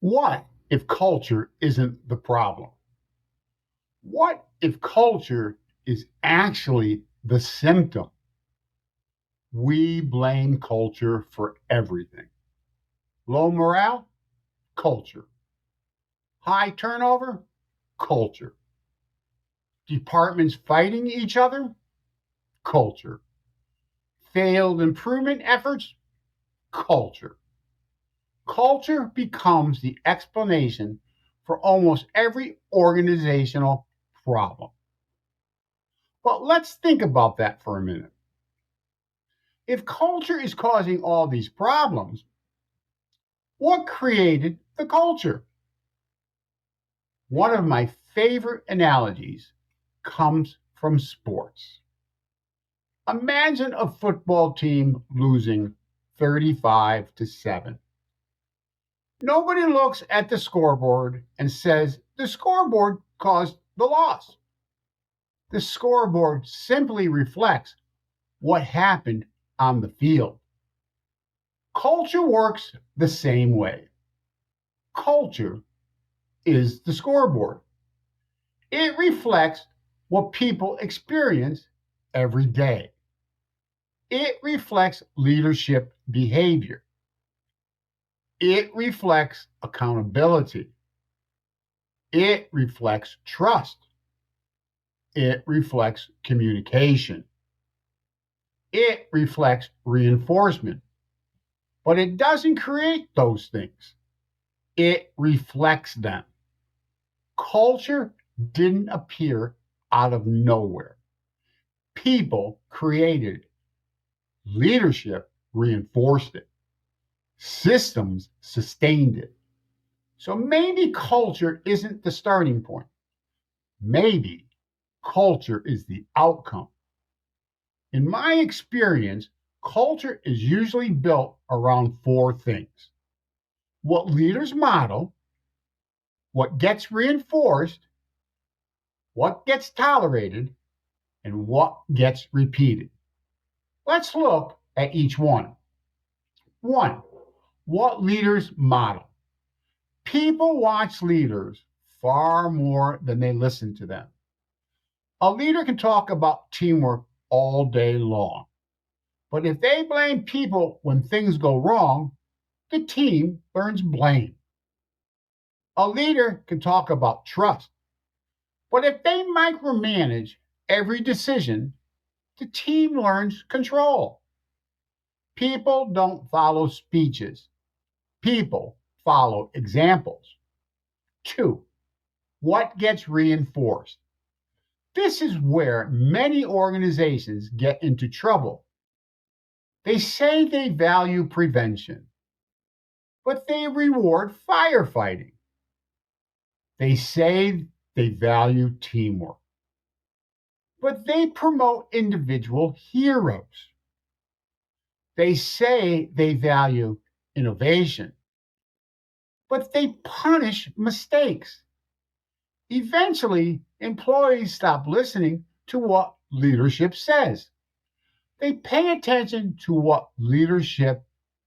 What if culture isn't the problem? What if culture is actually the symptom? We blame culture for everything. Low morale? Culture. High turnover? Culture. Departments fighting each other? Culture. Failed improvement efforts? Culture. Culture becomes the explanation for almost every organizational problem. But let's think about that for a minute. If culture is causing all these problems, what created the culture? One of my favorite analogies comes from sports. Imagine a football team losing 35-7. Nobody looks at the scoreboard and says the scoreboard caused the loss. The scoreboard simply reflects what happened on the field. Culture works the same way. Culture is the scoreboard. It reflects what people experience every day. It reflects leadership behavior. It reflects accountability. It reflects trust. It reflects communication. It reflects reinforcement. But it doesn't create those things. It reflects them. Culture didn't appear out of nowhere. People created it. Leadership reinforced it. Systems sustained it. So maybe culture isn't the starting point. Maybe culture is the outcome. In my experience, culture is usually built around four things: what leaders model, what gets reinforced, what gets tolerated, and what gets repeated. Let's look at each one. One, what leaders model. People watch leaders far more than they listen to them. A leader can talk about teamwork all day long, but if they blame people when things go wrong, the team learns blame. A leader can talk about trust, but if they micromanage every decision, the team learns control. People don't follow speeches. People follow examples. Two, what gets reinforced? This is where many organizations get into trouble. They say they value prevention, but they reward firefighting. They say they value teamwork, but they promote individual heroes. They say they value innovation, but they punish mistakes. Eventually, employees stop listening to what leadership says. They pay attention to what leadership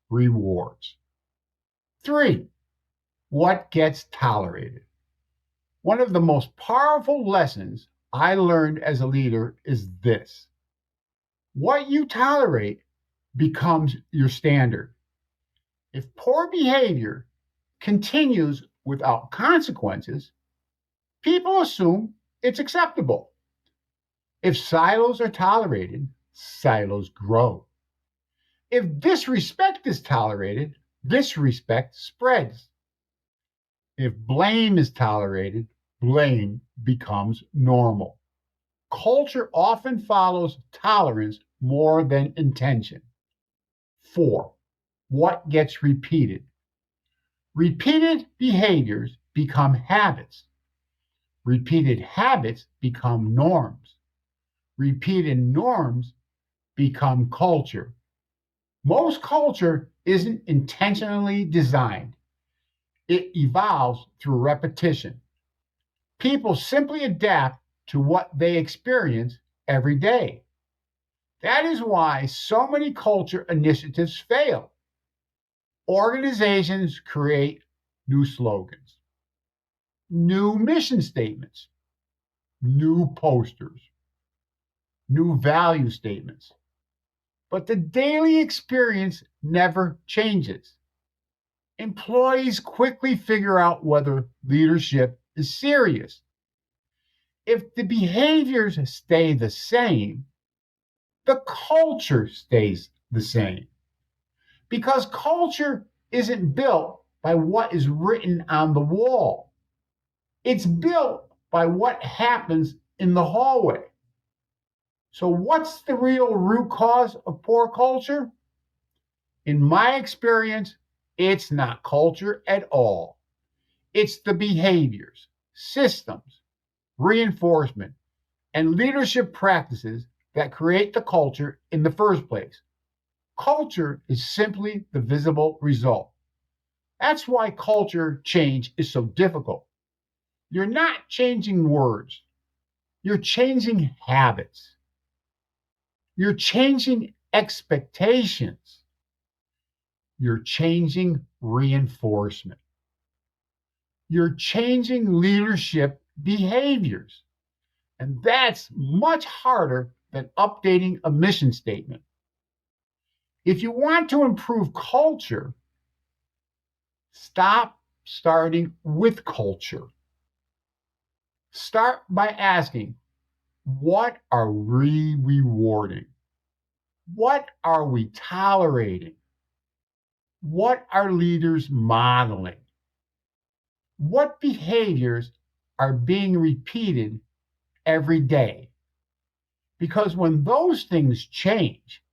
rewards. Three, what gets tolerated? One of the most powerful lessons I learned as a leader is this: what you tolerate becomes your standard. If poor behavior continues without consequences, people assume it's acceptable. If silos are tolerated, silos grow. If disrespect is tolerated, disrespect spreads. If blame is tolerated, blame becomes normal. Culture often follows tolerance more than intention. Four, what gets repeated? Repeated behaviors become habits. Repeated habits become norms. Repeated norms become culture. Most culture isn't intentionally designed. It evolves through repetition. People simply adapt to what they experience every day. That is why so many culture initiatives fail. Organizations create new slogans, new mission statements, new posters, new value statements. But the daily experience never changes. Employees quickly figure out whether leadership is serious. If the behaviors stay the same, the culture stays the same. Because culture isn't built by what is written on the wall, it's built by what happens in the hallway. So, what's the real root cause of poor culture? In my experience, it's not culture at all. It's the behaviors, systems, reinforcement, and leadership practices that create the culture in the first place. Culture is simply the visible result. That's why culture change is so difficult. You're not changing words, you're changing habits, you're changing expectations, you're changing reinforcement, you're changing leadership behaviors. And that's much harder than updating a mission statement. If you want to improve culture, stop starting with culture. Start by asking, what are we rewarding? What are we tolerating? What are leaders modeling? What behaviors are being repeated every day? Because when those things change,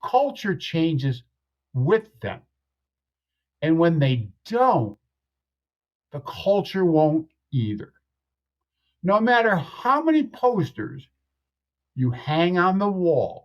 culture changes with them. And when they don't, the culture won't either. No matter how many posters you hang on the wall,